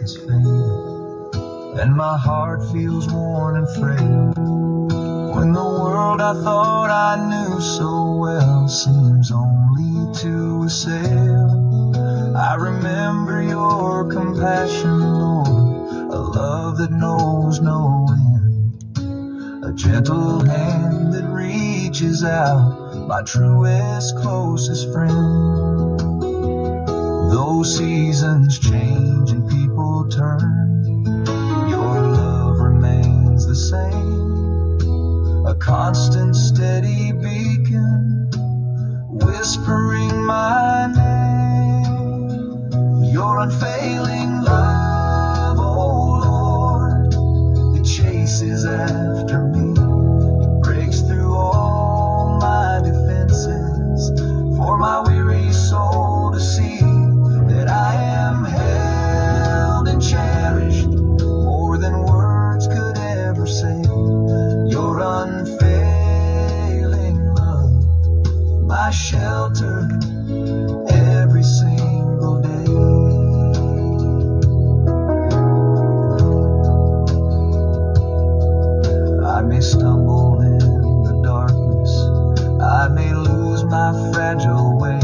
is fading, and my heart feels worn and frail, when the world I thought I knew so well seems only to assail. I remember your compassion, Lord, a love that knows no end, a gentle hand that reaches out, my truest, closest friend. Though seasons change and people turn, your love remains the same, a constant, steady beacon, whispering my name. Your unfailing love, oh Lord, it chases after me, it breaks through all my defenses, for my weary soul to see that I am held and cherished more than words could ever say. Your unfailing love, my shelter every single day. I may stumble in the darkness, I may lose my fragile way,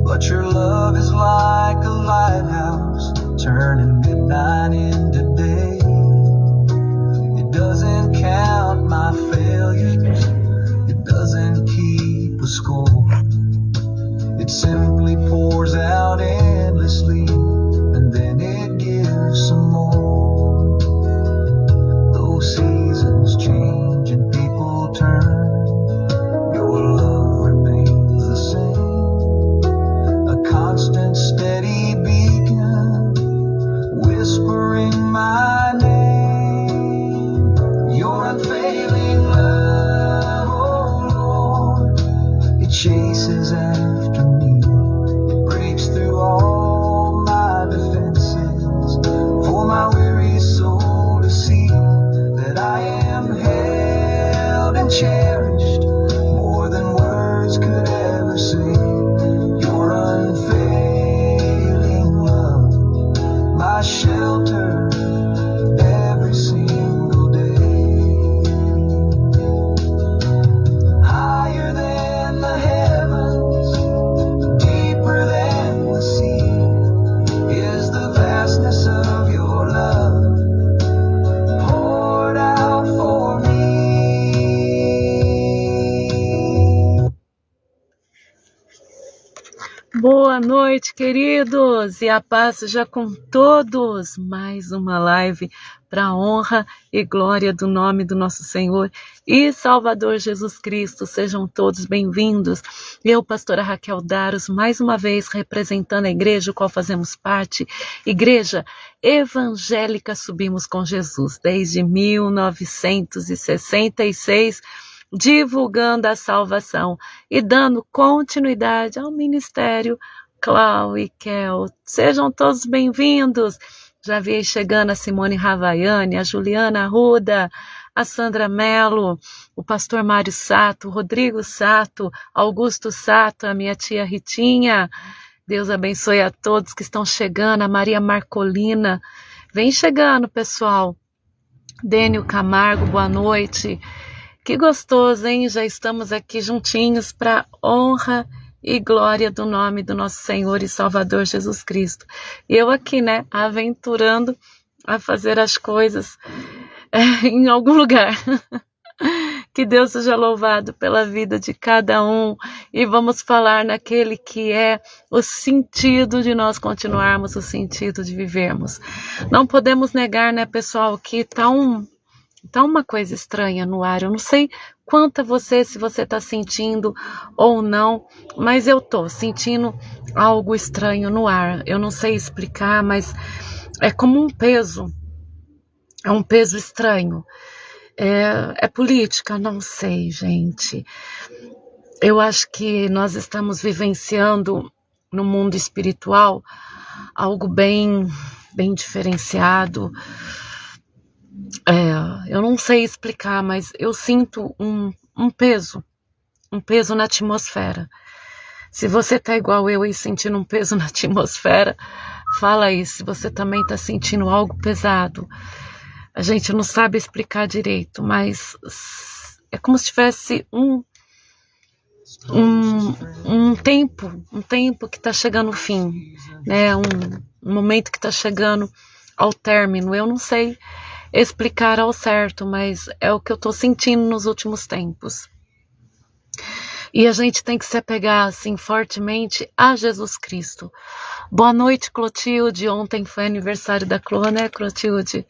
but your love is like a lighthouse, turning midnight into day. It doesn't count my failures, it doesn't keep a score. It simply pours out endlessly, and then it gives some more. Though seasons change and people turn, your love remains the same, a constant, steady beacon, whispering my name. Your unfailing love, oh Lord, it chases after me, it breaks through all my defenses, for my weary soul to see that I am held and cherished more than words could ever say. Your unfailing love, my shelter every single day. Higher than the heavens, deeper than the sea, is the vastness of your love, poured out for me. Boa noite, queridos, e a paz seja com todos. Mais uma live para a honra e glória do nome do nosso Senhor e Salvador Jesus Cristo. Sejam todos bem-vindos. Eu, pastora Raquel Daros, mais uma vez representando a igreja, qual fazemos parte, Igreja Evangélica Subimos com Jesus, desde 1966, divulgando a salvação e dando continuidade ao ministério Clau e Kel. Sejam todos bem-vindos. Já vi chegando a Simone Ravaiani, a Juliana Arruda, a Sandra Mello, o pastor Mário Sato, o Rodrigo Sato, Augusto Sato, a minha tia Ritinha. Deus abençoe a todos que estão chegando, a Maria Marcolina. Vem chegando, pessoal. Dênio Camargo, boa noite. Que gostoso, hein? Já estamos aqui juntinhos para honra e glória do nome do nosso Senhor e Salvador Jesus Cristo. E eu aqui, né, aventurando a fazer as coisas em algum lugar. Que Deus seja louvado pela vida de cada um. E vamos falar naquele que é o sentido de nós continuarmos, o sentido de vivermos. Não podemos negar, né, pessoal, que tá uma coisa estranha no ar. Eu não sei quanto a você, se você está sentindo ou não, mas eu estou sentindo algo estranho no ar. Eu não sei explicar, mas é como um peso. É um peso estranho. É política? Não sei, gente. Eu acho que nós estamos vivenciando no mundo espiritual algo bem diferenciado. Eu não sei explicar, mas eu sinto um peso na atmosfera. Se você tá igual eu e sentindo um peso na atmosfera, Fala aí se você também está sentindo algo pesado. A gente não sabe explicar direito, mas é como se tivesse um tempo que está chegando ao fim, né? Um momento que está chegando ao término. Eu não sei explicar ao certo, mas é o que eu estou sentindo nos últimos tempos. E a gente tem que se apegar assim fortemente a Jesus Cristo. Boa noite, Clotilde. Ontem foi aniversário da Clô, né, Clotilde?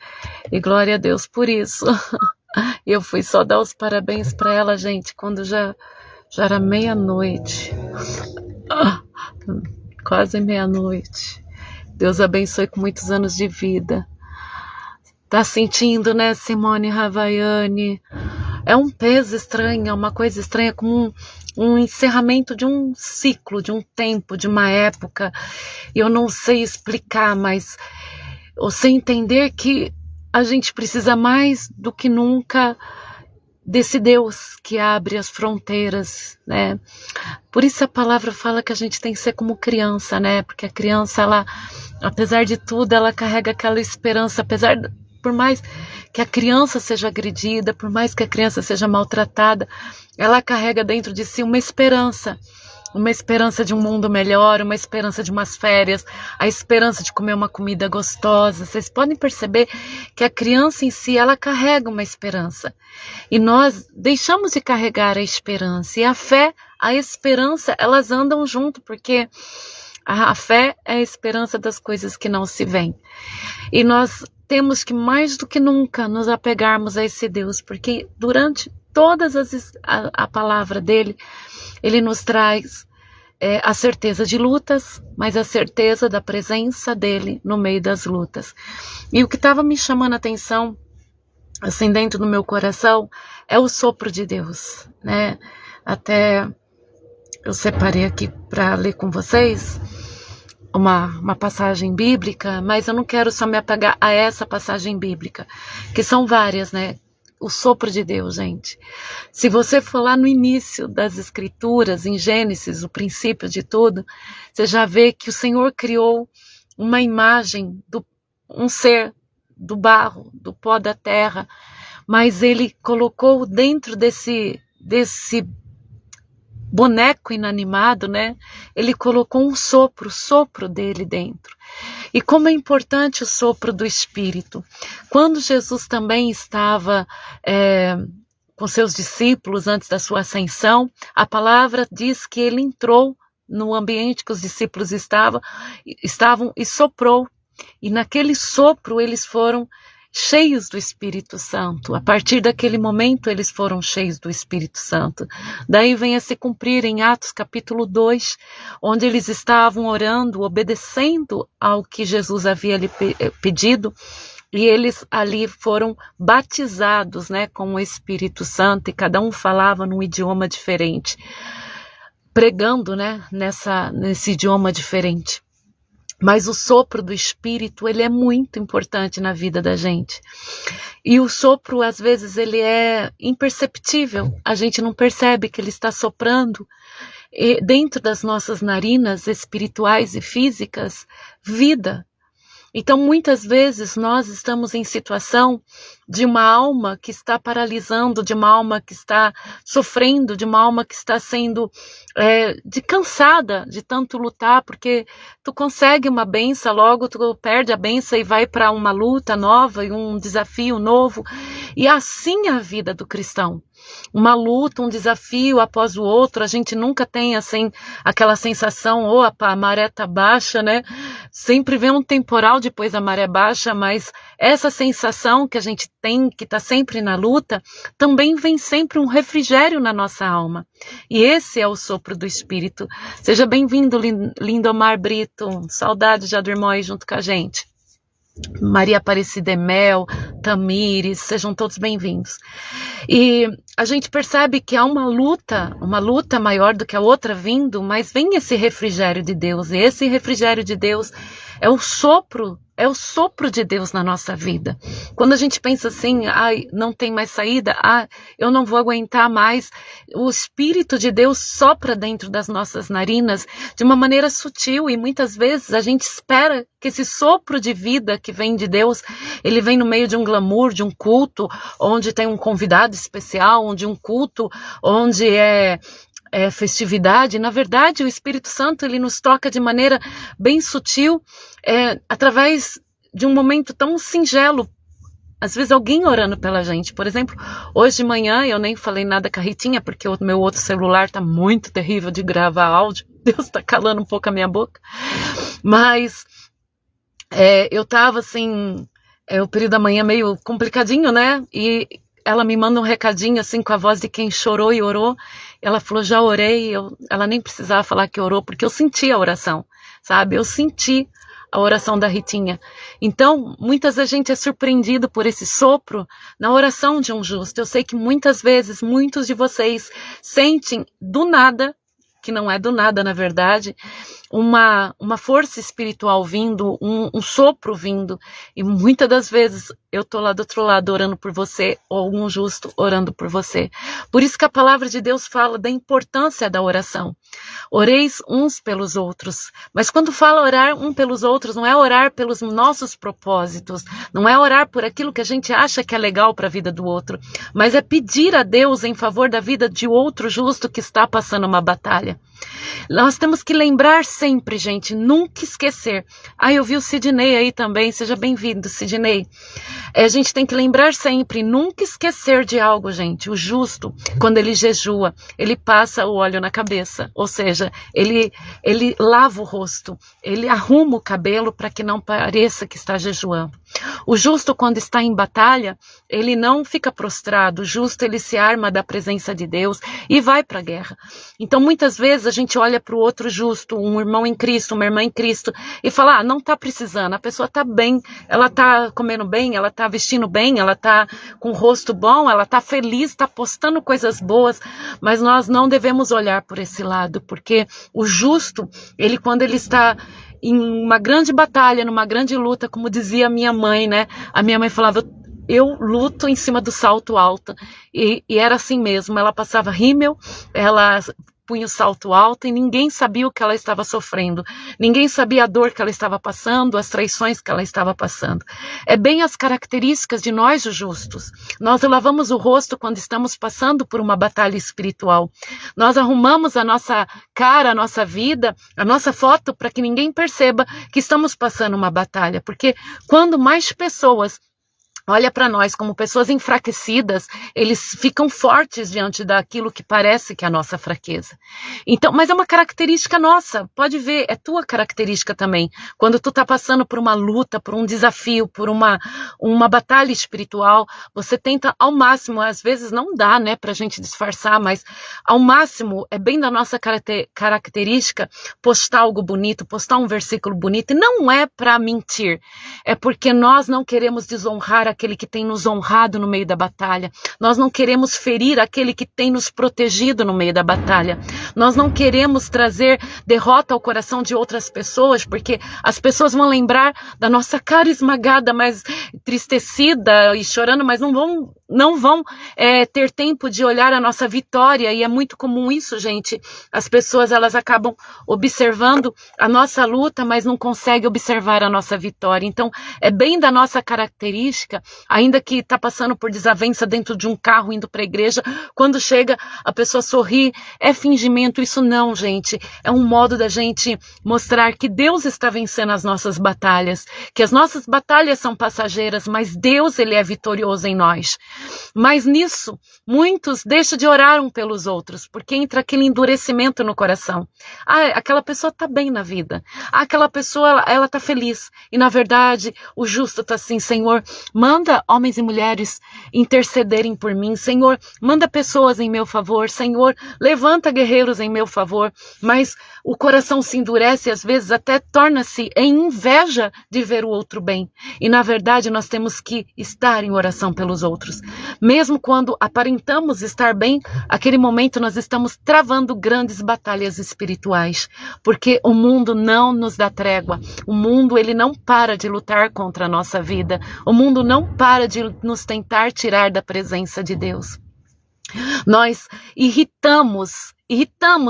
E glória a Deus por isso. Eu fui só dar os parabéns para ela, gente, quando já era meia-noite. Quase meia-noite. Deus abençoe com muitos anos de vida. Tá sentindo, né, Simone Ravaiani? É um peso estranho, é uma coisa estranha, como um encerramento de um ciclo, de um tempo, de uma época. Eu não sei explicar, mas você entender que a gente precisa mais do que nunca desse Deus que abre as fronteiras, né? Por isso a palavra fala que a gente tem que ser como criança, né? Porque a criança, ela, apesar de tudo, ela carrega aquela esperança, por mais que a criança seja agredida, por mais que a criança seja maltratada, ela carrega dentro de si uma esperança de um mundo melhor, uma esperança de umas férias, a esperança de comer uma comida gostosa. Vocês podem perceber que a criança em si, ela carrega uma esperança. E nós deixamos de carregar a esperança. E a fé, a esperança, elas andam junto, porque a fé é a esperança das coisas que não se veem. E nós temos que, mais do que nunca, nos apegarmos a esse Deus, porque durante todas a palavra dele, ele nos traz a certeza de lutas, mas a certeza da presença dele no meio das lutas. E o que estava me chamando a atenção, assim, dentro do meu coração, é o sopro de Deus, né? Até eu separei aqui para ler com vocês uma passagem bíblica, mas eu não quero só me apegar a essa passagem bíblica, que são várias, né? O sopro de Deus, gente. Se você for lá no início das Escrituras, em Gênesis, o princípio de tudo, você já vê que o Senhor criou uma imagem, um ser do barro, do pó da terra, mas ele colocou dentro desse boneco inanimado, né? Ele colocou um sopro, o sopro dele dentro. E como é importante o sopro do Espírito. Quando Jesus também estava com seus discípulos antes da sua ascensão, a palavra diz que ele entrou no ambiente que os discípulos estavam e soprou. E naquele sopro eles foram cheios do Espírito Santo. A partir daquele momento eles foram cheios do Espírito Santo. Daí vem a se cumprir em Atos capítulo 2, onde eles estavam orando, obedecendo ao que Jesus havia lhe pedido, e eles ali foram batizados, né, com o Espírito Santo, e cada um falava num idioma diferente, pregando, né, nesse idioma diferente. Mas o sopro do Espírito, ele é muito importante na vida da gente. E o sopro, às vezes, ele é imperceptível. A gente não percebe que ele está soprando dentro das nossas narinas espirituais e físicas, vida. Então, muitas vezes, nós estamos em situação de uma alma que está paralisando, de uma alma que está sofrendo, de uma alma que está sendo cansada de tanto lutar, porque tu consegue uma benção, logo tu perde a benção e vai para uma luta nova e um desafio novo. E assim é a vida do cristão. Uma luta, um desafio após o outro, a gente nunca tem assim aquela sensação, opa, a maré tá baixa, né? Sempre vem um temporal depois da maré baixa, mas essa sensação que a gente tem, que tá sempre na luta, também vem sempre um refrigério na nossa alma. E esse é o sopro do Espírito. Seja bem-vindo, Lindomar Brito, saudade já do irmão aí junto com a gente. Maria Aparecida Emel, Tamires, sejam todos bem-vindos. E a gente percebe que há uma luta maior do que a outra vindo, mas vem esse refrigério de Deus, e esse refrigério de Deus é o sopro é o sopro de Deus na nossa vida. Quando a gente pensa assim, não tem mais saída, eu não vou aguentar mais, o Espírito de Deus sopra dentro das nossas narinas de uma maneira sutil, e muitas vezes a gente espera que esse sopro de vida que vem de Deus, ele vem no meio de um glamour, de um culto, onde tem um convidado especial, onde um culto, onde é festividade. Na verdade, o Espírito Santo, ele nos toca de maneira bem sutil, através de um momento tão singelo. Às vezes alguém orando pela gente. Por exemplo, hoje de manhã eu nem falei nada com a Ritinha, porque o meu outro celular tá muito terrível de gravar áudio. Deus tá calando um pouco a minha boca. Mas eu tava assim, o período da manhã meio complicadinho, né? E ela me manda um recadinho assim com a voz de quem chorou e orou. Ela falou, já orei. Ela nem precisava falar que orou, porque eu senti a oração, sabe? Eu senti a oração da Ritinha. Então, muitas vezes a gente é surpreendido por esse sopro na oração de um justo. Eu sei que muitas vezes, muitos de vocês sentem do nada, que não é do nada na verdade, uma força espiritual vindo, um sopro vindo, e muitas das vezes eu tô lá do outro lado orando por você, ou um justo orando por você. Por isso que a palavra de Deus fala da importância da oração. Oreis uns pelos outros, mas quando fala orar um pelos outros, não é orar pelos nossos propósitos, não é orar por aquilo que a gente acha que é legal para a vida do outro, mas é pedir a Deus em favor da vida de outro justo que está passando uma batalha. Nós temos que lembrar sempre, gente, nunca esquecer. Eu vi o Sidney aí também, seja bem-vindo, Sidney. A gente tem que lembrar sempre, nunca esquecer de algo, gente. O justo, quando ele jejua, ele passa o óleo na cabeça, ou seja, ele lava o rosto, ele arruma o cabelo para que não pareça que está jejuando. O justo, quando está em batalha, ele não fica prostrado. O justo, ele se arma da presença de Deus e vai para a guerra. Então, muitas vezes, a gente olha para o outro justo, um irmão em Cristo, uma irmã em Cristo, e fala, não está precisando, a pessoa está bem, ela está comendo bem, ela está vestindo bem, ela está com o rosto bom, ela está feliz, está postando coisas boas, mas nós não devemos olhar por esse lado, porque o justo, ele quando ele está em uma grande batalha, numa grande luta, como dizia a minha mãe, né? A minha mãe falava, eu luto em cima do salto alto, e era assim mesmo, ela passava rímel, ela punha o salto alto e ninguém sabia o que ela estava sofrendo, ninguém sabia a dor que ela estava passando, as traições que ela estava passando. É bem as características de nós, os justos. Nós lavamos o rosto quando estamos passando por uma batalha espiritual. Nós arrumamos a nossa cara, a nossa vida, a nossa foto para que ninguém perceba que estamos passando uma batalha, porque quando mais pessoas olha para nós como pessoas enfraquecidas, eles ficam fortes diante daquilo que parece que é a nossa fraqueza. Então, mas é uma característica nossa, pode ver, é tua característica também. Quando tu tá passando por uma luta, por um desafio, por uma batalha espiritual, você tenta ao máximo, às vezes não dá, né, pra gente disfarçar, mas ao máximo é bem da nossa característica postar algo bonito, postar um versículo bonito, e não é para mentir, é porque nós não queremos desonrar aquele que tem nos honrado no meio da batalha. Nós não queremos ferir aquele que tem nos protegido no meio da batalha. Nós não queremos trazer derrota ao coração de outras pessoas, porque as pessoas vão lembrar da nossa cara esmagada, mas entristecida e chorando, mas não vão ter tempo de olhar a nossa vitória, e é muito comum isso, gente. As pessoas, elas acabam observando a nossa luta, mas não conseguem observar a nossa vitória. Então, é bem da nossa característica, ainda que está passando por desavença dentro de um carro indo para a igreja, quando chega a pessoa sorri, é fingimento. Isso não, gente, é um modo da gente mostrar que Deus está vencendo as nossas batalhas, que as nossas batalhas são passageiras, mas Deus, ele é vitorioso em nós. Mas nisso, muitos deixam de orar um pelos outros, porque entra aquele endurecimento no coração. Aquela pessoa está bem na vida, aquela pessoa, ela está feliz, e na verdade o justo está assim, Senhor, manda homens e mulheres intercederem por mim, Senhor, manda pessoas em meu favor, Senhor, levanta guerreiros em meu favor, mas o coração se endurece e às vezes até torna-se em inveja de ver o outro bem, e na verdade nós temos que estar em oração pelos outros. Mesmo quando aparentamos estar bem, aquele momento nós estamos travando grandes batalhas espirituais, porque o mundo não nos dá trégua. O mundo, ele não para de lutar contra a nossa vida. O mundo não para de nos tentar tirar da presença de Deus. Nós irritamos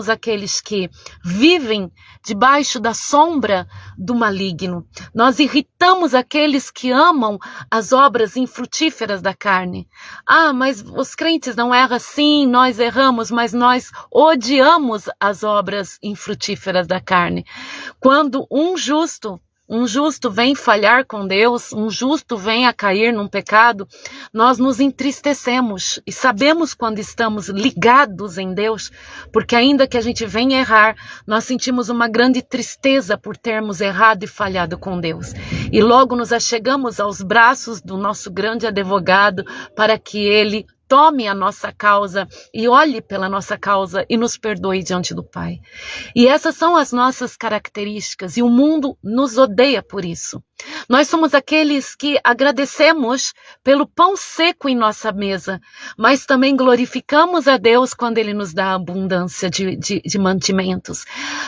aqueles que vivem debaixo da sombra do maligno. Nós irritamos aqueles que amam as obras infrutíferas da carne. Ah, mas os crentes não erram. Sim, nós erramos, mas nós odiamos as obras infrutíferas da carne. Quando um justo vem falhar com Deus, um justo vem a cair num pecado, nós nos entristecemos e sabemos quando estamos ligados em Deus, porque ainda que a gente venha errar, nós sentimos uma grande tristeza por termos errado e falhado com Deus. E logo nos achegamos aos braços do nosso grande advogado para que Ele tome a nossa causa e olhe pela nossa causa e nos perdoe diante do Pai. E essas são as nossas características e o mundo nos odeia por isso. Nós somos aqueles que agradecemos pelo pão seco em nossa mesa, mas também glorificamos a Deus quando Ele nos dá abundância de mantimentos.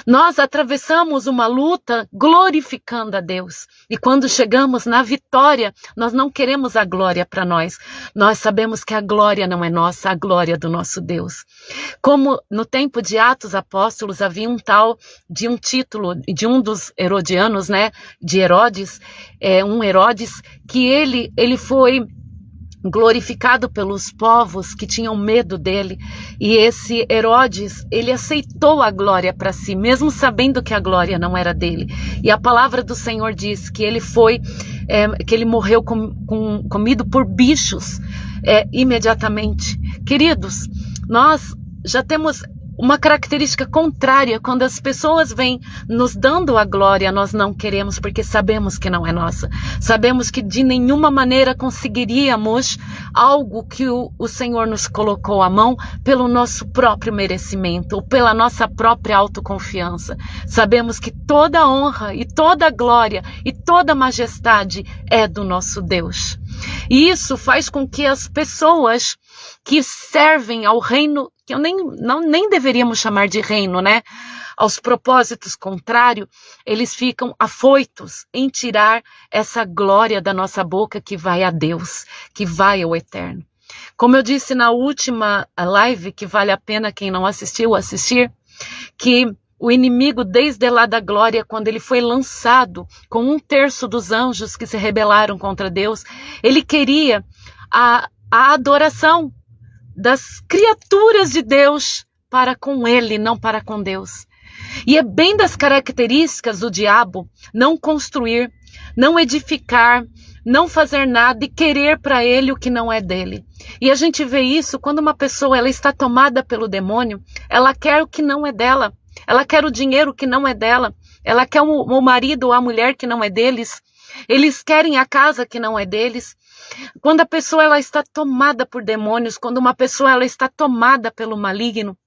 Nós atravessamos uma luta glorificando a Deus. E quando chegamos na vitória, nós não queremos a glória para nós. Nós sabemos que a glória não é nossa, a glória é do nosso Deus. Como no tempo de Atos Apóstolos havia um tal de um título de um dos herodianos, né, de Herodes, um Herodes, que ele foi glorificado pelos povos que tinham medo dele, e esse Herodes, ele aceitou a glória para si, mesmo sabendo que a glória não era dele. E a palavra do Senhor diz que ele que ele morreu comido por bichos imediatamente. Queridos, nós já temos uma característica contrária. Quando as pessoas vêm nos dando a glória, nós não queremos, porque sabemos que não é nossa. Sabemos que de nenhuma maneira conseguiríamos algo que o Senhor nos colocou à mão pelo nosso próprio merecimento, ou pela nossa própria autoconfiança. Sabemos que toda honra e toda glória e toda majestade é do nosso Deus. E isso faz com que as pessoas que servem ao reino, que nem deveríamos chamar de reino, né? Aos propósitos contrários, eles ficam afoitos em tirar essa glória da nossa boca que vai a Deus, que vai ao eterno. Como eu disse na última live, que vale a pena quem não assistiu assistir, que o inimigo, desde lá da glória, quando ele foi lançado com 1/3 dos anjos que se rebelaram contra Deus, ele queria a adoração das criaturas de Deus para com ele, não para com Deus. E é bem das características do diabo não construir, não edificar, não fazer nada e querer para ele o que não é dele. E a gente vê isso quando uma pessoa ela está tomada pelo demônio, ela quer o que não é dela. Ela quer o dinheiro que não é dela. Ela quer o marido ou a mulher que não é deles. Eles querem a casa que não é deles. Quando a pessoa ela está tomada por demônios, quando uma pessoa ela está tomada pelo maligno,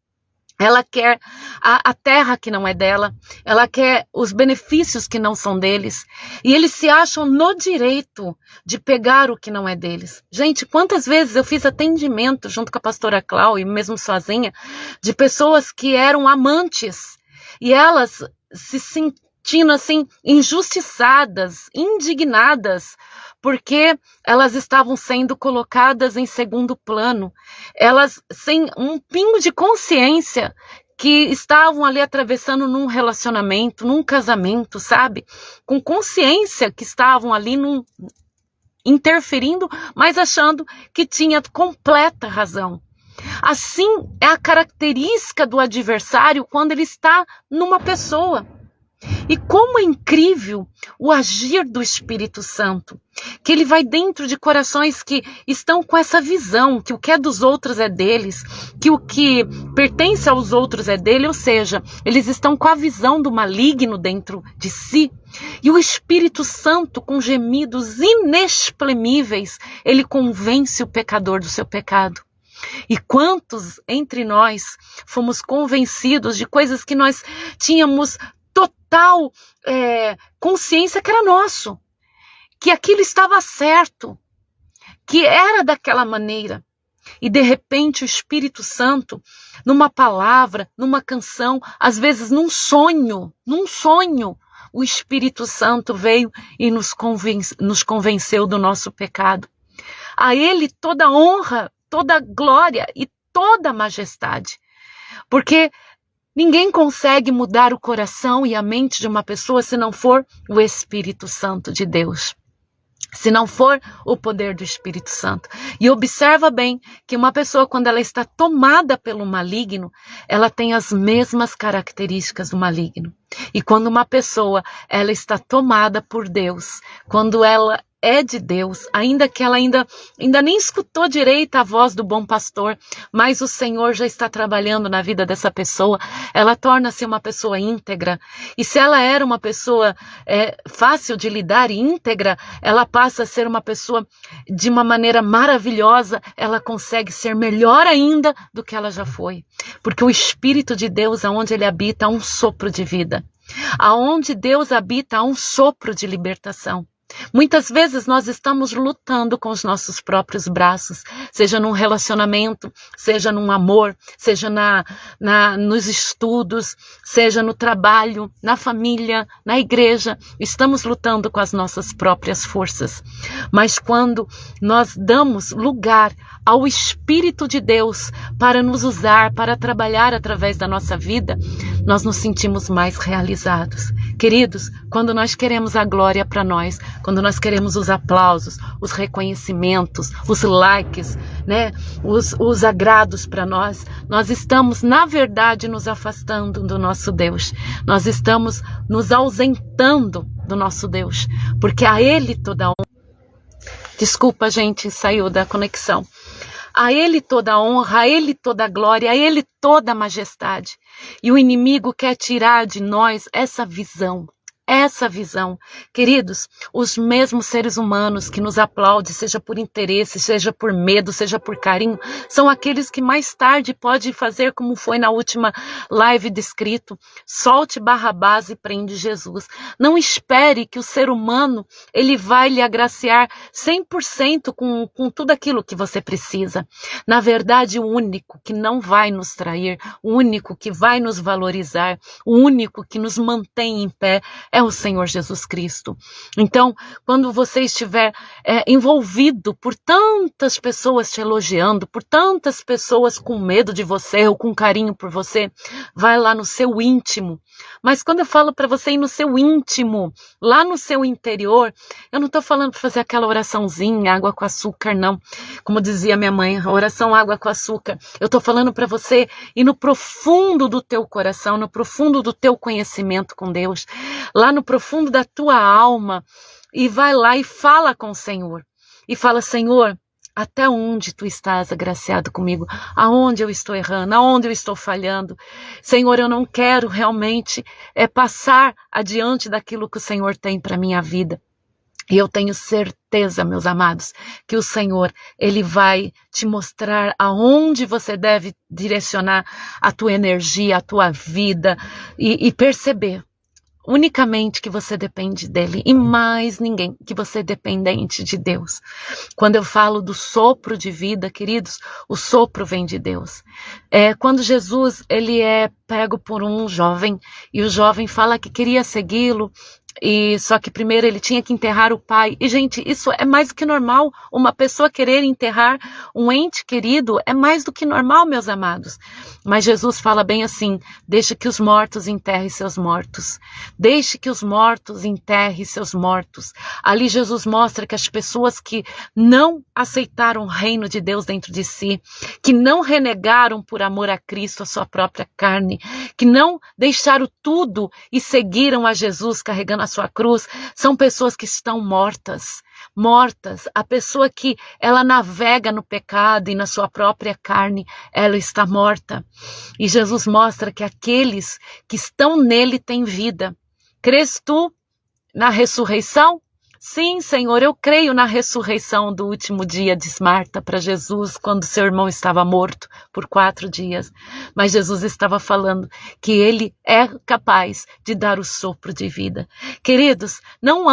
ela quer a terra que não é dela, ela quer os benefícios que não são deles, e eles se acham no direito de pegar o que não é deles. Gente, quantas vezes eu fiz atendimento junto com a pastora Cláudia, mesmo sozinha, de pessoas que eram amantes, e elas se sentindo assim, injustiçadas, indignadas, porque elas estavam sendo colocadas em segundo plano. Elas, sem um pingo de consciência, que estavam ali atravessando num relacionamento, num casamento, sabe? Com consciência que estavam ali interferindo, mas achando que tinha completa razão. Assim é a característica do adversário quando ele está numa pessoa. E como é incrível o agir do Espírito Santo, que ele vai dentro de corações que estão com essa visão, que o que é dos outros é deles, que o que pertence aos outros é dele, ou seja, eles estão com a visão do maligno dentro de si. E o Espírito Santo, com gemidos inexprimíveis, ele convence o pecador do seu pecado. E quantos entre nós fomos convencidos de coisas que nós tínhamos total consciência que era nosso, que aquilo estava certo, que era daquela maneira. E de repente o Espírito Santo, numa palavra, numa canção, às vezes num sonho, o Espírito Santo veio e nos convenceu do nosso pecado. A Ele toda honra, toda glória e toda majestade. Porque ninguém consegue mudar o coração e a mente de uma pessoa se não for o Espírito Santo de Deus. Se não for o poder do Espírito Santo. E observa bem que uma pessoa, quando ela está tomada pelo maligno, ela tem as mesmas características do maligno. E quando uma pessoa ela está tomada por Deus, quando ela é de Deus, ainda que ela ainda nem escutou direito a voz do bom pastor, mas o Senhor já está trabalhando na vida dessa pessoa, ela torna-se uma pessoa íntegra. E se ela era uma pessoa fácil de lidar e íntegra, ela passa a ser uma pessoa de uma maneira maravilhosa, ela consegue ser melhor ainda do que ela já foi. Porque o Espírito de Deus, aonde ele habita, há um sopro de vida. Aonde Deus habita, há um sopro de libertação. Muitas vezes nós estamos lutando com os nossos próprios braços, seja num relacionamento, seja num amor, seja nos estudos, seja no trabalho, na família, na igreja. Estamos lutando com as nossas próprias forças. Mas quando nós damos lugar ao Espírito de Deus para nos usar, para trabalhar através da nossa vida, nós nos sentimos mais realizados. Queridos, quando nós queremos a glória para nós, quando nós queremos os aplausos, os reconhecimentos, os likes, né, os agrados para nós estamos, na verdade, nos afastando do nosso Deus. Nós estamos nos ausentando do nosso Deus, porque a Ele toda honra. Desculpa, gente, saiu da conexão. A Ele toda honra, a Ele toda glória, a Ele toda majestade. E o inimigo quer tirar de nós essa visão. Queridos, os mesmos seres humanos que nos aplaudem, seja por interesse, seja por medo, seja por carinho, são aqueles que mais tarde podem fazer como foi na última live descrito: solte Barrabás e prende Jesus. Não espere que o ser humano ele vai lhe agraciar 100% com tudo aquilo que você precisa. Na verdade, o único que não vai nos trair, o único que vai nos valorizar, o único que nos mantém em pé é o Senhor Jesus Cristo. Então, quando você estiver envolvido por tantas pessoas te elogiando, por tantas pessoas com medo de você ou com carinho por você, vai lá no seu íntimo. Mas quando eu falo para você ir no seu íntimo, lá no seu interior, eu não estou falando para fazer aquela oraçãozinha, água com açúcar, não. Como dizia minha mãe, a oração água com açúcar. Eu estou falando para você ir no profundo do teu coração, no profundo do teu conhecimento com Deus, lá no profundo da tua alma, e vai lá e fala com o Senhor. E fala: Senhor, até onde tu estás agraciado comigo? Aonde eu estou errando? Aonde eu estou falhando? Senhor, eu não quero realmente passar adiante daquilo que o Senhor tem para minha vida. E eu tenho certeza, meus amados, que o Senhor, Ele vai te mostrar aonde você deve direcionar a tua energia, a tua vida, e perceber unicamente que você depende dele e mais ninguém, que você é dependente de Deus. Quando eu falo do sopro de vida, queridos, o sopro vem de Deus. Quando Jesus ele é pego por um jovem e o jovem fala que queria segui-lo, e só que primeiro ele tinha que enterrar o pai. E, gente, isso é mais do que normal. Uma pessoa querer enterrar um ente querido é mais do que normal, meus amados. Mas Jesus fala bem assim: deixe que os mortos enterrem seus mortos. Deixe que os mortos enterrem seus mortos. Ali Jesus mostra que as pessoas que não aceitaram o reino de Deus dentro de si, que não renegaram por amor a Cristo a sua própria carne, que não deixaram tudo e seguiram a Jesus carregando a sua cruz, são pessoas que estão mortas. A pessoa que ela navega no pecado e na sua própria carne, ela está morta. E Jesus mostra que aqueles que estão nele têm vida. Crês tu na ressurreição? Sim, Senhor, eu creio na ressurreição do último dia, diz Marta para Jesus, quando seu irmão estava morto por 4 dias. Mas Jesus estava falando que ele é capaz de dar o sopro de vida. Queridos, não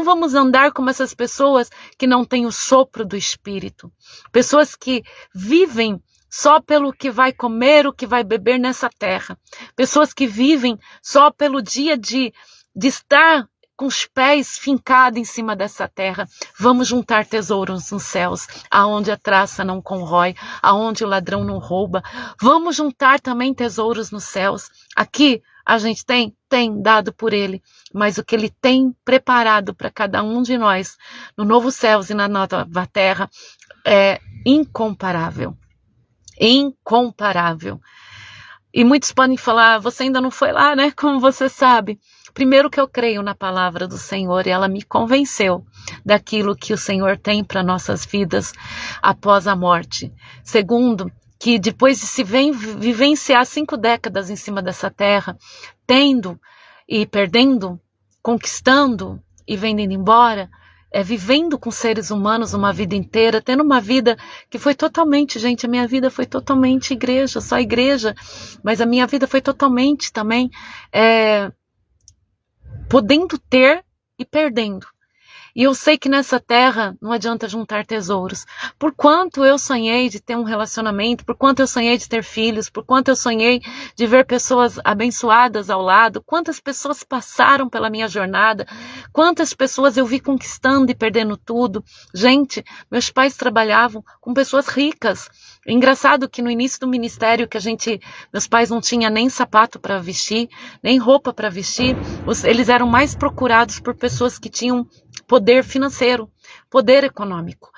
vamos andar como essas pessoas que não têm o sopro do Espírito. Pessoas que vivem só pelo que vai comer, o que vai beber nessa terra. Pessoas que vivem só pelo dia de estar com os pés fincados em cima dessa terra. Vamos juntar tesouros nos céus, aonde a traça não corrói, aonde o ladrão não rouba. Vamos juntar também tesouros nos céus. Aqui a gente tem dado por ele, mas o que ele tem preparado para cada um de nós, no novo céus e na nova terra, é incomparável. Incomparável. E muitos podem falar, você ainda não foi lá, né? Como você sabe. Primeiro, que eu creio na palavra do Senhor e ela me convenceu daquilo que o Senhor tem para nossas vidas após a morte. Segundo, que depois de se vivenciar 5 décadas em cima dessa terra, tendo e perdendo, conquistando e vendendo embora, vivendo com seres humanos uma vida inteira, tendo uma vida que foi totalmente, gente, a minha vida foi totalmente igreja, só igreja, mas a minha vida foi totalmente também podendo ter e perdendo. E eu sei que nessa terra não adianta juntar tesouros. Por quanto eu sonhei de ter um relacionamento, por quanto eu sonhei de ter filhos, por quanto eu sonhei de ver pessoas abençoadas ao lado, quantas pessoas passaram pela minha jornada, quantas pessoas eu vi conquistando e perdendo tudo. Gente, meus pais trabalhavam com pessoas ricas. Engraçado que no início do ministério meus pais não tinham nem sapato para vestir, nem roupa para vestir, eles eram mais procurados por pessoas que tinham poder financeiro, poder econômico.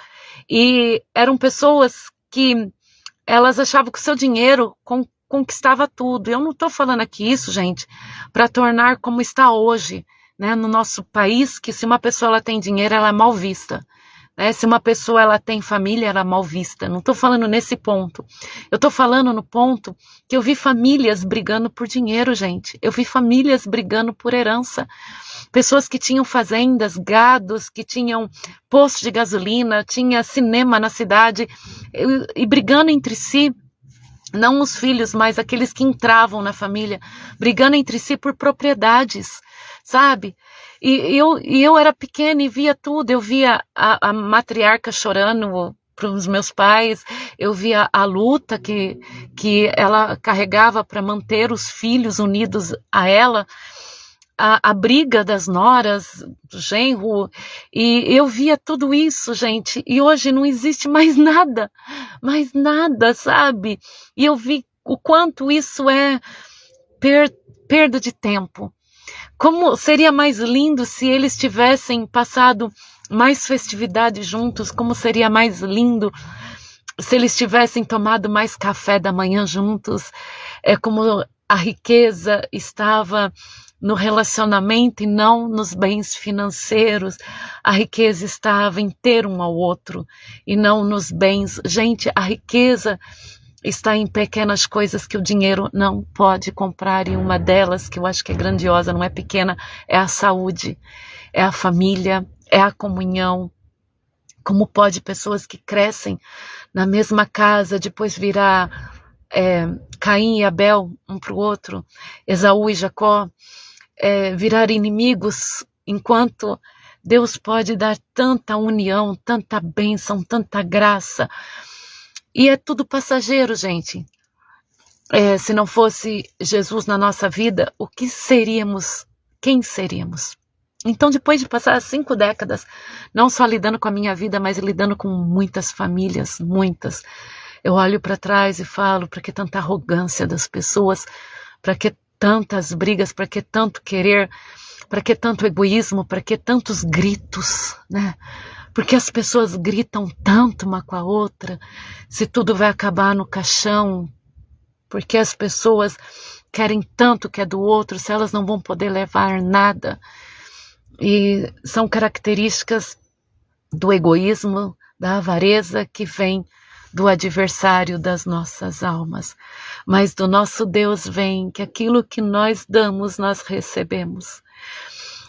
E eram pessoas que elas achavam que o seu dinheiro conquistava tudo. Eu não estou falando aqui isso, gente, para tornar como está hoje, né, no nosso país, que se uma pessoa ela tem dinheiro, ela é mal vista. Se uma pessoa ela tem família, ela é mal vista. Não estou falando nesse ponto. Eu estou falando no ponto que eu vi famílias brigando por dinheiro, gente. Eu vi famílias brigando por herança. Pessoas que tinham fazendas, gados, que tinham posto de gasolina, tinha cinema na cidade, e brigando entre si. Não os filhos, mas aqueles que entravam na família, brigando entre si por propriedades, sabe? E eu era pequena e via tudo, eu via a matriarca chorando para os meus pais, eu via a luta que ela carregava para manter os filhos unidos a ela, a briga das noras, do genro, e eu via tudo isso, gente, e hoje não existe mais nada, sabe? E eu vi o quanto isso é perda de tempo. Como seria mais lindo se eles tivessem passado mais festividade juntos, como seria mais lindo se eles tivessem tomado mais café da manhã juntos, como a riqueza estava no relacionamento e não nos bens financeiros. A riqueza estava em ter um ao outro e não nos bens. Gente, a riqueza está em pequenas coisas que o dinheiro não pode comprar, e uma delas, que eu acho que é grandiosa, não é pequena, é a saúde, é a família, é a comunhão. Como pode pessoas que crescem na mesma casa depois virar Caim e Abel um para o outro, Esaú e Jacó, virar inimigos, enquanto Deus pode dar tanta união, tanta bênção, tanta graça. E é tudo passageiro, gente. Se não fosse Jesus na nossa vida, o que seríamos? Quem seríamos? Então, depois de passar 5 décadas, não só lidando com a minha vida, mas lidando com muitas famílias, muitas, eu olho para trás e falo, para que tanta arrogância das pessoas, para que tantas brigas, para que tanto querer, para que tanto egoísmo, para que tantos gritos, né? Porque as pessoas gritam tanto uma com a outra, se tudo vai acabar no caixão, porque as pessoas querem tanto que é do outro, se elas não vão poder levar nada. E são características do egoísmo, da avareza, que vem do adversário das nossas almas. Mas do nosso Deus vem que aquilo que nós damos, nós recebemos.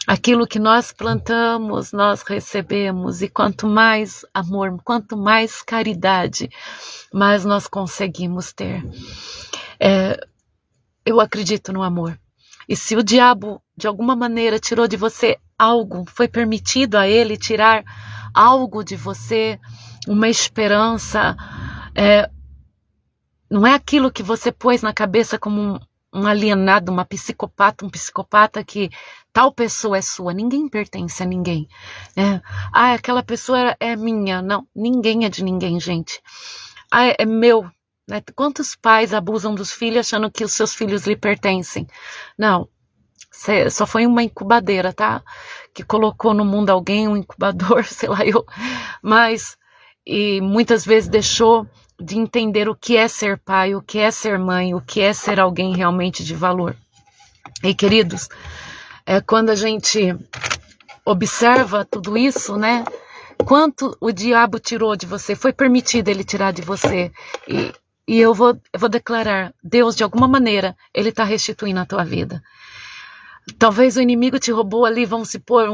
Aquilo que nós plantamos, nós recebemos, e quanto mais amor, quanto mais caridade, mais nós conseguimos ter. Eu acredito no amor. E se o diabo, de alguma maneira, tirou de você algo, foi permitido a ele tirar algo de você, uma esperança, não é aquilo que você pôs na cabeça como um alienado, um psicopata que tal pessoa é sua. Ninguém pertence a ninguém. Aquela pessoa é minha. Não, ninguém é de ninguém, gente. É meu. Quantos pais abusam dos filhos achando que os seus filhos lhe pertencem? Não, só foi uma incubadeira, tá? Que colocou no mundo alguém, um incubador, sei lá eu. E muitas vezes deixou de entender o que é ser pai, o que é ser mãe, o que é ser alguém realmente de valor. E queridos, quando a gente observa tudo isso, né? Quanto o diabo tirou de você, foi permitido ele tirar de você. E eu vou declarar, Deus, de alguma maneira, ele está restituindo a tua vida. Talvez o inimigo te roubou ali, vamos supor,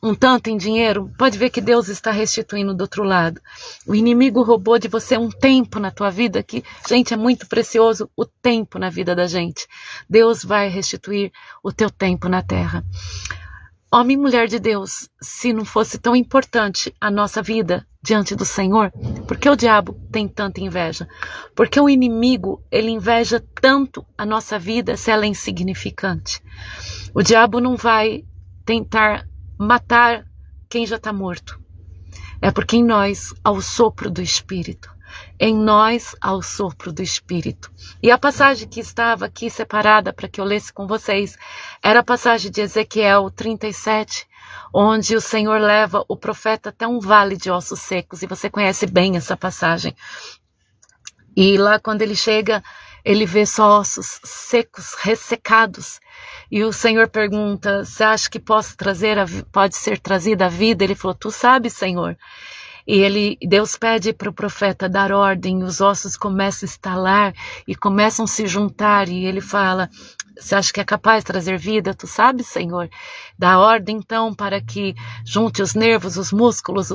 um tanto em dinheiro. Pode ver que Deus está restituindo do outro lado. O inimigo roubou de você um tempo na tua vida, que, gente, é muito precioso o tempo na vida da gente. Deus vai restituir o teu tempo na terra. Homem e mulher de Deus, se não fosse tão importante a nossa vida diante do Senhor, por que o diabo tem tanta inveja? Porque o inimigo, ele inveja tanto a nossa vida se ela é insignificante. O diabo não vai tentar matar quem já está morto. É porque em nós há o sopro do Espírito. Em nós há o sopro do Espírito. E a passagem que estava aqui separada para que eu lesse com vocês era a passagem de Ezequiel 37, onde o Senhor leva o profeta até um vale de ossos secos. E você conhece bem essa passagem. E lá quando ele chega, ele vê só ossos secos, ressecados. E o Senhor pergunta, você acha que pode ser trazida a vida? Ele falou, tu sabes, Senhor. E Deus pede para o profeta dar ordem, os ossos começam a estalar e começam a se juntar, e ele fala, você acha que é capaz de trazer vida? Tu sabes, Senhor? Dá ordem então para que junte os nervos, os músculos,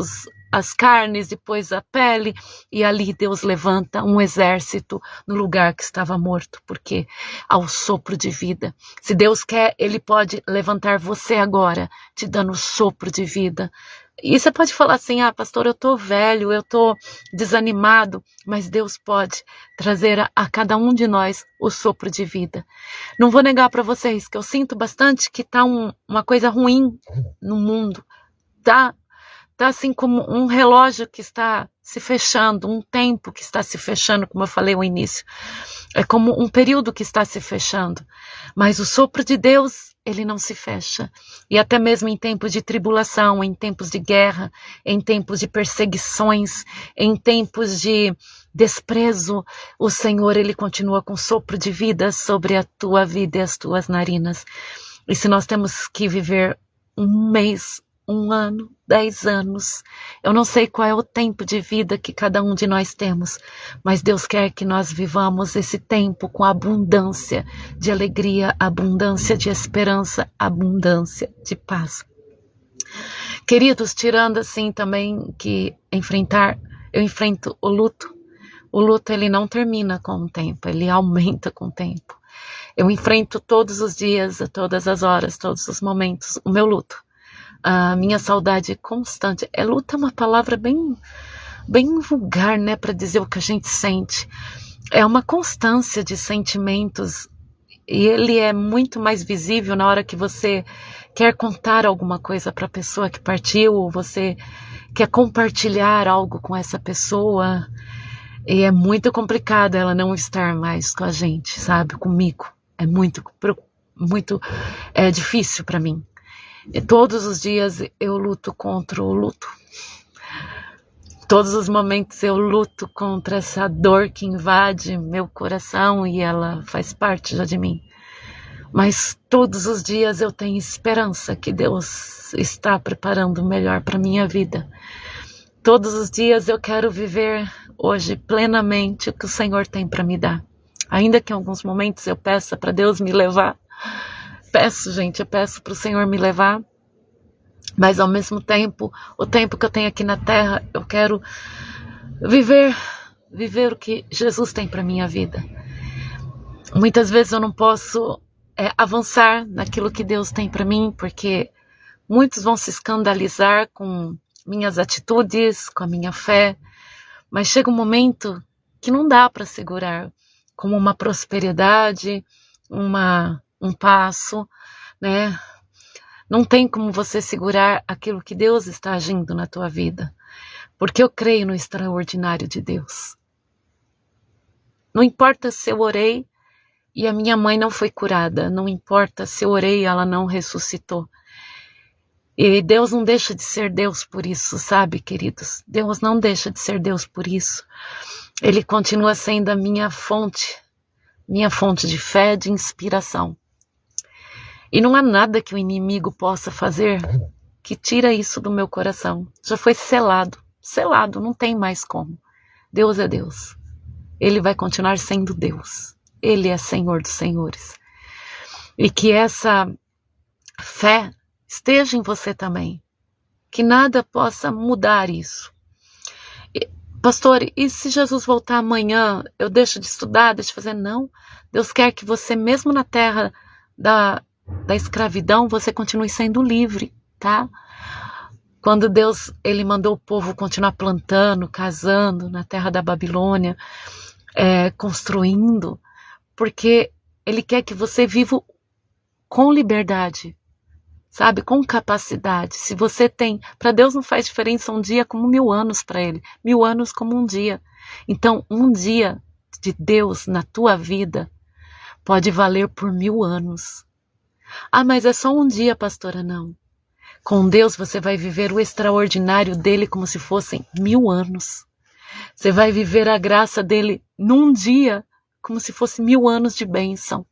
as carnes, depois a pele, e ali Deus levanta um exército no lugar que estava morto, porque há o sopro de vida. Se Deus quer, Ele pode levantar você agora, te dando o sopro de vida. E você pode falar assim, pastor, eu estou velho, eu estou desanimado, mas Deus pode trazer a cada um de nós o sopro de vida. Não vou negar para vocês que eu sinto bastante que está uma coisa ruim no mundo. Tá assim como um relógio que está se fechando, um tempo que está se fechando, como eu falei no início. É como um período que está se fechando. Mas o sopro de Deus, ele não se fecha. E até mesmo em tempos de tribulação, em tempos de guerra, em tempos de perseguições, em tempos de desprezo, o Senhor, ele continua com sopro de vida sobre a tua vida e as tuas narinas. E se nós temos que viver um mês, 1 ano, 10 anos. Eu não sei qual é o tempo de vida que cada um de nós temos, mas Deus quer que nós vivamos esse tempo com abundância de alegria, abundância de esperança, abundância de paz. Queridos, tirando assim também que eu enfrento o luto. O luto, ele não termina com o tempo, ele aumenta com o tempo. Eu enfrento todos os dias, a todas as horas, todos os momentos, o meu luto. A minha saudade constante. Luta é uma palavra bem vulgar, né, para dizer o que a gente sente. É uma constância de sentimentos e ele é muito mais visível na hora que você quer contar alguma coisa para a pessoa que partiu, ou você quer compartilhar algo com essa pessoa, e é muito complicado ela não estar mais com a gente, sabe, comigo. É muito difícil para mim. E todos os dias eu luto contra o luto. Todos os momentos eu luto contra essa dor que invade meu coração e ela faz parte já de mim. Mas todos os dias eu tenho esperança que Deus está preparando o melhor para a minha vida. Todos os dias eu quero viver hoje plenamente o que o Senhor tem para me dar. Ainda que em alguns momentos eu peça para Deus me levar, peço, gente, eu peço para o Senhor me levar, mas ao mesmo tempo, o tempo que eu tenho aqui na terra, eu quero viver o que Jesus tem para minha vida. Muitas vezes eu não posso avançar naquilo que Deus tem para mim, porque muitos vão se escandalizar com minhas atitudes, com a minha fé, mas chega um momento que não dá para segurar, como uma prosperidade, um passo, né? Não tem como você segurar aquilo que Deus está agindo na tua vida, porque eu creio no extraordinário de Deus. Não importa se eu orei e a minha mãe não foi curada, não importa se eu orei e ela não ressuscitou. E Deus não deixa de ser Deus por isso, sabe, queridos? Deus não deixa de ser Deus por isso. Ele continua sendo a minha fonte de fé, de inspiração. E não há nada que o inimigo possa fazer que tira isso do meu coração. Já foi selado, não tem mais como. Deus é Deus. Ele vai continuar sendo Deus. Ele é Senhor dos Senhores. E que essa fé esteja em você também. Que nada possa mudar isso. Pastor, e se Jesus voltar amanhã, eu deixo de estudar, deixo de fazer? Não. Deus quer que você, mesmo na terra da escravidão, você continue sendo livre, tá? Quando Deus, ele mandou o povo continuar plantando, casando na terra da Babilônia, construindo, porque ele quer que você viva com liberdade, sabe, com capacidade. Se você tem, para Deus não faz diferença um dia como 1000 anos para ele, 1000 anos como um dia. Então, um dia de Deus na tua vida pode valer por 1000 anos. Ah, mas é só um dia, pastora. Não. Com Deus você vai viver o extraordinário dele como se fossem 1000 anos. Você vai viver a graça dele num dia como se fosse 1000 anos de bênção.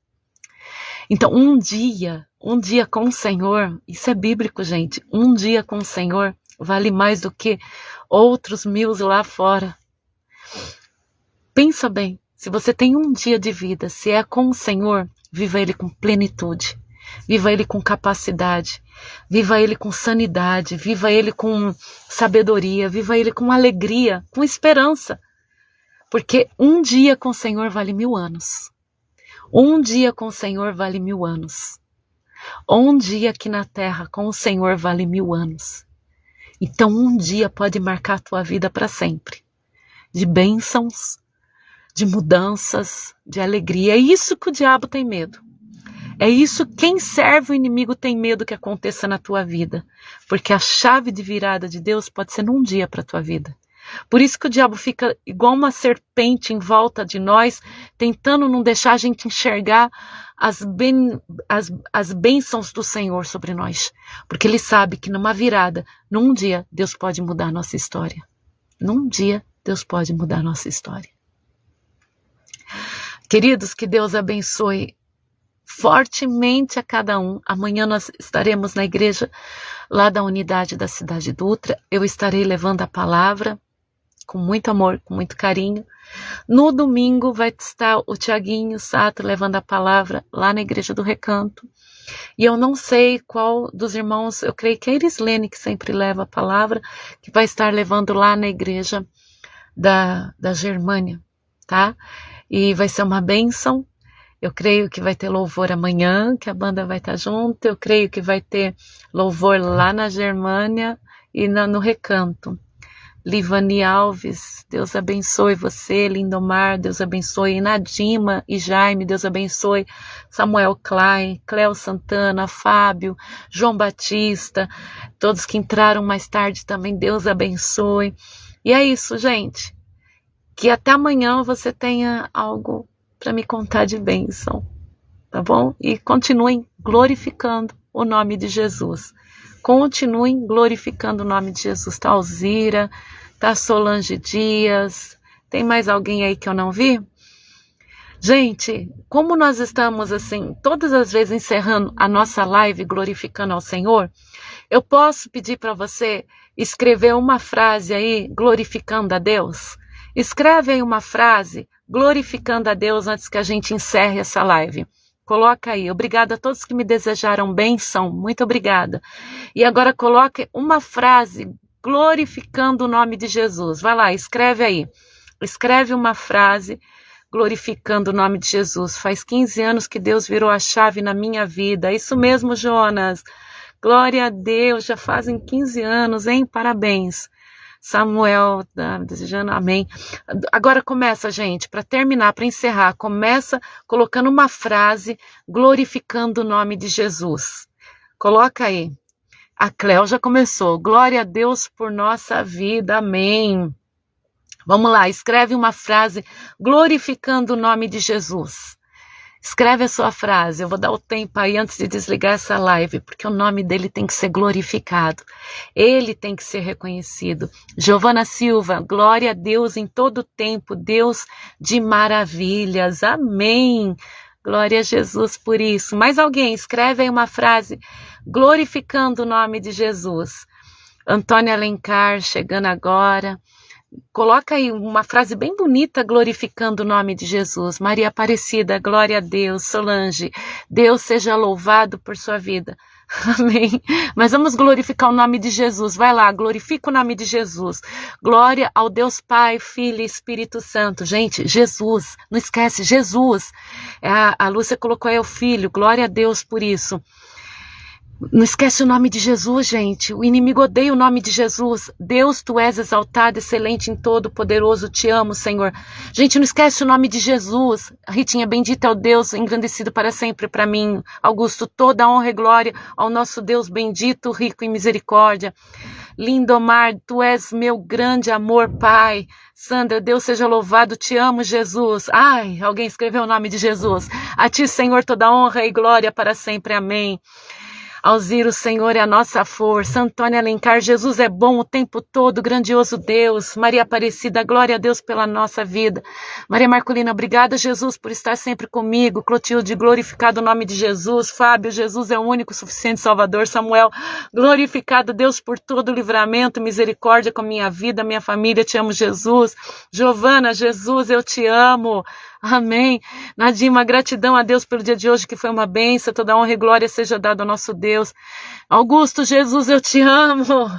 Então, um dia com o Senhor, isso é bíblico, gente. Um dia com o Senhor vale mais do que outros 1000 lá fora. Pensa bem, se você tem um dia de vida, se é com o Senhor, viva ele com plenitude. Viva ele com capacidade, viva ele com sanidade, viva ele com sabedoria, viva ele com alegria, com esperança. Porque um dia com o Senhor vale 1000 anos. Um dia com o Senhor vale 1000 anos. Um dia aqui na terra com o Senhor vale 1000 anos. Então um dia pode marcar a tua vida para sempre. De bênçãos, de mudanças, de alegria. É isso que o diabo tem medo. É isso, quem serve o inimigo tem medo que aconteça na tua vida. Porque a chave de virada de Deus pode ser num dia para a tua vida. Por isso que o diabo fica igual uma serpente em volta de nós, tentando não deixar a gente enxergar as bênçãos do Senhor sobre nós. Porque ele sabe que numa virada, num dia, Deus pode mudar a nossa história. Num dia, Deus pode mudar a nossa história. Queridos, que Deus abençoe fortemente a cada um. Amanhã nós estaremos na igreja lá da unidade da Cidade Dutra. Eu estarei levando a palavra com muito amor, com muito carinho. No domingo vai estar o Tiaguinho Sato levando a palavra lá na igreja do Recanto. E eu não sei qual dos irmãos, eu creio que é a Irislene que sempre leva a palavra, que vai estar levando lá na igreja da Germânia, tá? E vai ser uma bênção. Eu creio que vai ter louvor amanhã, que a banda vai estar junto. Eu creio que vai ter louvor lá na Germânia e no Recanto. Livani Alves, Deus abençoe você. Lindomar, Deus abençoe. Nadima e Jaime, Deus abençoe. Samuel Klein, Cléo Santana, Fábio, João Batista, todos que entraram mais tarde também, Deus abençoe. E é isso, gente. Que até amanhã você tenha algo para me contar de bênção, tá bom? E continuem glorificando o nome de Jesus. Continuem glorificando o nome de Jesus. Tá Alzira, tá Solange Dias, tem mais alguém aí que eu não vi? Gente, como nós estamos assim, todas as vezes encerrando a nossa live glorificando ao Senhor, eu posso pedir para você escrever uma frase aí glorificando a Deus? Escreve aí uma frase glorificando a Deus antes que a gente encerre essa live. Coloca aí. Obrigada a todos que me desejaram bênção. Muito obrigada. E agora coloque uma frase glorificando o nome de Jesus. Vai lá, escreve aí. Escreve uma frase glorificando o nome de Jesus. Faz 15 anos que Deus virou a chave na minha vida. Isso mesmo, Jonas. Glória a Deus, já fazem 15 anos, hein? Parabéns. Samuel, desejando amém. Agora começa, gente, para terminar, para encerrar, começa colocando uma frase glorificando o nome de Jesus. Coloca aí. A Cléo já começou. Glória a Deus por nossa vida, amém. Vamos lá, escreve uma frase glorificando o nome de Jesus. Escreve a sua frase, eu vou dar o tempo aí antes de desligar essa live, porque o nome dele tem que ser glorificado, ele tem que ser reconhecido. Giovana Silva, glória a Deus em todo tempo, Deus de maravilhas, amém. Glória a Jesus por isso. Mais alguém, escreve aí uma frase glorificando o nome de Jesus. Antônia Alencar, chegando agora. Coloca aí uma frase bem bonita glorificando o nome de Jesus. Maria Aparecida, glória a Deus. Solange, Deus seja louvado por sua vida. Amém. Mas vamos glorificar o nome de Jesus. Vai lá, glorifica o nome de Jesus. Glória ao Deus Pai, Filho e Espírito Santo. Gente, Jesus, não esquece, Jesus. A Lúcia colocou aí o Filho, glória a Deus por isso. Não esquece o nome de Jesus, gente. O inimigo odeia o nome de Jesus. Deus, tu és exaltado, excelente em todo, poderoso, te amo, Senhor. Gente, não esquece o nome de Jesus. Ritinha, bendito é o Deus, engrandecido para sempre para mim. Augusto, toda a honra e glória ao nosso Deus bendito, rico em misericórdia. Lindomar, tu és meu grande amor, Pai. Sandra, Deus seja louvado, te amo, Jesus. Ai, alguém escreveu o nome de Jesus. A ti, Senhor, toda honra e glória para sempre. Amém. Alzira, o Senhor é a nossa força. Antônia Alencar, Jesus é bom o tempo todo, grandioso Deus. Maria Aparecida, glória a Deus pela nossa vida. Maria Marcolina, obrigada, Jesus, por estar sempre comigo. Clotilde, glorificado o nome de Jesus. Fábio, Jesus é o único suficiente Salvador. Samuel, glorificado Deus por todo o livramento, misericórdia com a minha vida, minha família, te amo, Jesus. Giovana, Jesus, eu te amo. Amém. Nadima, gratidão a Deus pelo dia de hoje, que foi uma bênção. Toda honra e glória seja dada ao nosso Deus. Augusto, Jesus, eu te amo.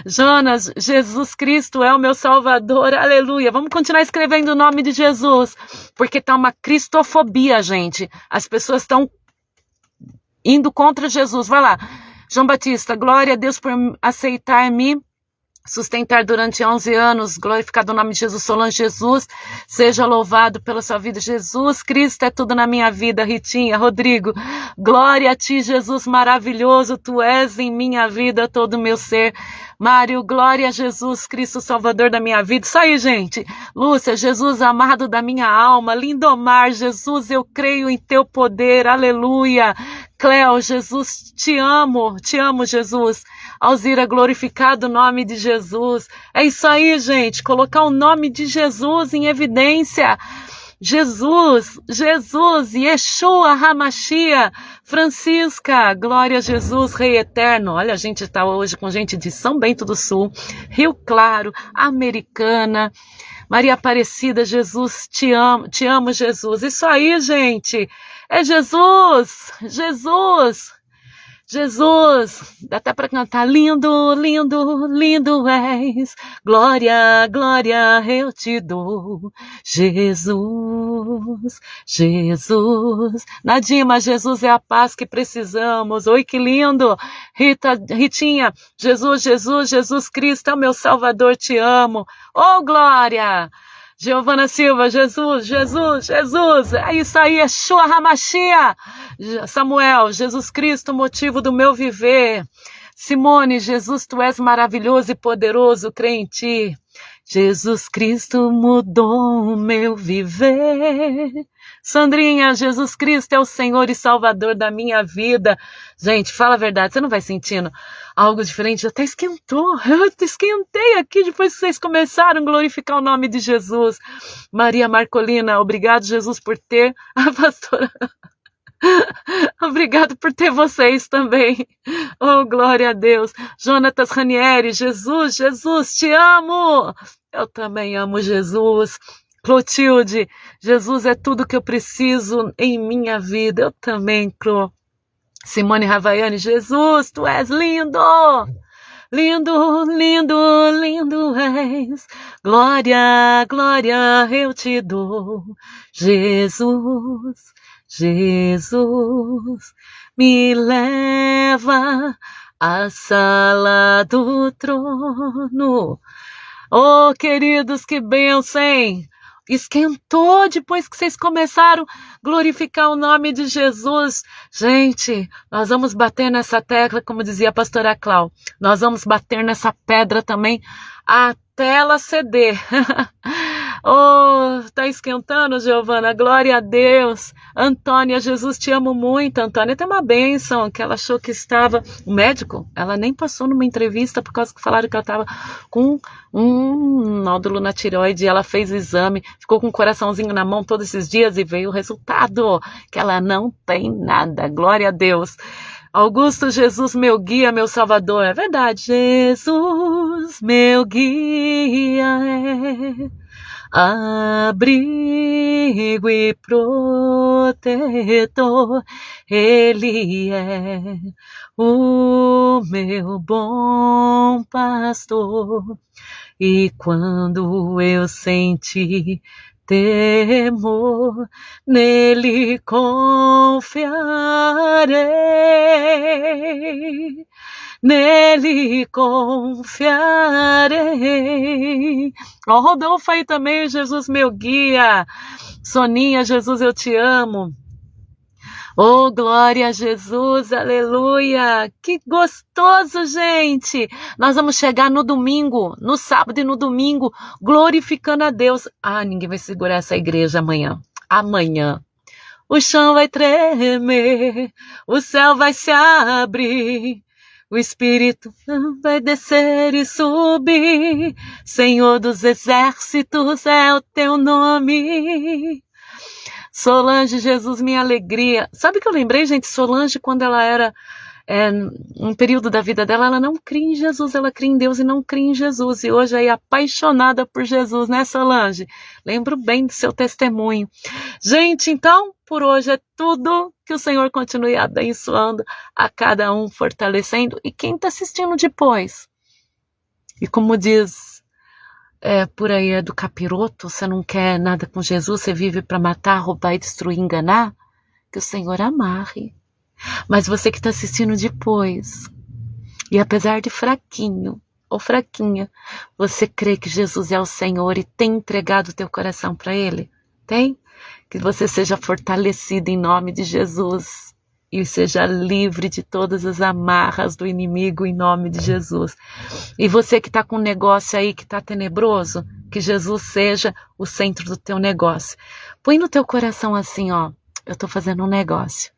Jonas, Jesus Cristo é o meu Salvador. Aleluia. Vamos continuar escrevendo o nome de Jesus, porque tá uma cristofobia, gente. As pessoas estão indo contra Jesus. Vai lá. João Batista, glória a Deus por aceitar-me, sustentar durante 11 anos, glorificado o nome de Jesus. Solange, Jesus, seja louvado pela sua vida. Jesus Cristo é tudo na minha vida. Ritinha, Rodrigo, glória a ti, Jesus maravilhoso, tu és em minha vida todo o meu ser. Mário, glória a Jesus Cristo, Salvador da minha vida. Isso aí, gente. Lúcia, Jesus amado da minha alma. Lindomar, Jesus, eu creio em teu poder. Aleluia. Cléo, Jesus, te amo, Jesus. Alzira, glorificado o nome de Jesus. É isso aí, gente, colocar o nome de Jesus em evidência. Jesus, Yeshua HaMashiach. Francisca, glória a Jesus, Rei Eterno. Olha, a gente está hoje com gente de São Bento do Sul, Rio Claro, Americana. Maria Aparecida, Jesus, te amo, Jesus. Isso aí, gente, é Jesus, dá até para cantar, lindo, lindo, lindo és, glória, glória eu te dou, Jesus, Nadima, Jesus é a paz que precisamos, oi que lindo, Ritinha, Jesus Cristo é o meu Salvador, te amo, oh glória, Giovana Silva, Jesus, é isso aí, Yeshua HaMashiach. Samuel, Jesus Cristo, motivo do meu viver. Simone, Jesus, tu és maravilhoso e poderoso, creio em ti. Jesus Cristo mudou o meu viver. Sandrinha, Jesus Cristo é o Senhor e Salvador da minha vida. Gente, fala a verdade, você não vai sentindo algo diferente? Até esquentou, eu esquentei aqui depois que vocês começaram a glorificar o nome de Jesus. Maria Marcolina, obrigado, Jesus, por ter a pastora. Obrigado por ter vocês também. Oh, glória a Deus. Jonatas Ranieri, Jesus, te amo. Eu também amo Jesus. Clotilde, Jesus é tudo que eu preciso em minha vida. Eu também, Clô. Simone Ravaiani, Jesus, tu és lindo! Lindo, lindo, lindo és. Glória, glória eu te dou. Jesus, Jesus, me leva à sala do trono. Oh, queridos, que bênção, hein? Esquentou depois que vocês começaram a glorificar o nome de Jesus. Gente, nós vamos bater nessa tecla, como dizia a pastora Clau. Nós vamos bater nessa pedra também até ela ceder. Oh, tá esquentando, Giovana? Glória a Deus. Antônia, Jesus, te amo muito. Antônia tem uma bênção, que ela achou que estava... O médico, ela nem passou numa entrevista por causa que falaram que ela estava com um nódulo na tireoide. Ela fez o exame, ficou com um coraçãozinho na mão todos esses dias e veio o resultado, que ela não tem nada. Glória a Deus. Augusto, Jesus, meu guia, meu salvador. É verdade. Jesus, meu guia é abrigo e protetor, Ele é o meu bom pastor. E quando eu senti temor, nele confiarei. Nele confiarei. Ó, Rodolfo aí também, Jesus meu guia. Soninha, Jesus eu te amo. Oh, glória a Jesus, aleluia. Que gostoso, gente. Nós vamos chegar no domingo, no sábado e no domingo, glorificando a Deus. Ah, ninguém vai segurar essa igreja amanhã. Amanhã. O chão vai tremer, o céu vai se abrir. O Espírito vai descer e subir. Senhor dos exércitos é o teu nome. Solange, Jesus, minha alegria. Sabe o que eu lembrei, gente? Solange, quando ela era... um período da vida dela, ela não cria em Jesus, ela cria em Deus e não cria em Jesus. E hoje é apaixonada por Jesus, né, Solange? Lembro bem do seu testemunho. Gente, então, por hoje é tudo. Que o Senhor continue abençoando a cada um, fortalecendo. E quem está assistindo depois? E como diz por aí, é do capiroto, você não quer nada com Jesus, você vive para matar, roubar e destruir, enganar? Que o Senhor amarre. Mas você que está assistindo depois, e apesar de fraquinho ou fraquinha, você crê que Jesus é o Senhor e tem entregado o teu coração para Ele? Tem? Que você seja fortalecido em nome de Jesus e seja livre de todas as amarras do inimigo em nome de Jesus. E você que está com um negócio aí que está tenebroso, que Jesus seja o centro do teu negócio. Põe no teu coração assim, ó, eu estou fazendo um negócio.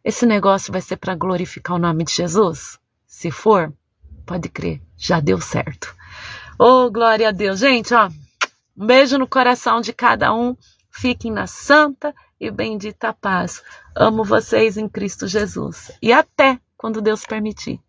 Esse negócio vai ser para glorificar o nome de Jesus? Se for, pode crer, já deu certo. Oh, glória a Deus. Gente, ó, um beijo no coração de cada um. Fiquem na santa e bendita paz. Amo vocês em Cristo Jesus. E até quando Deus permitir.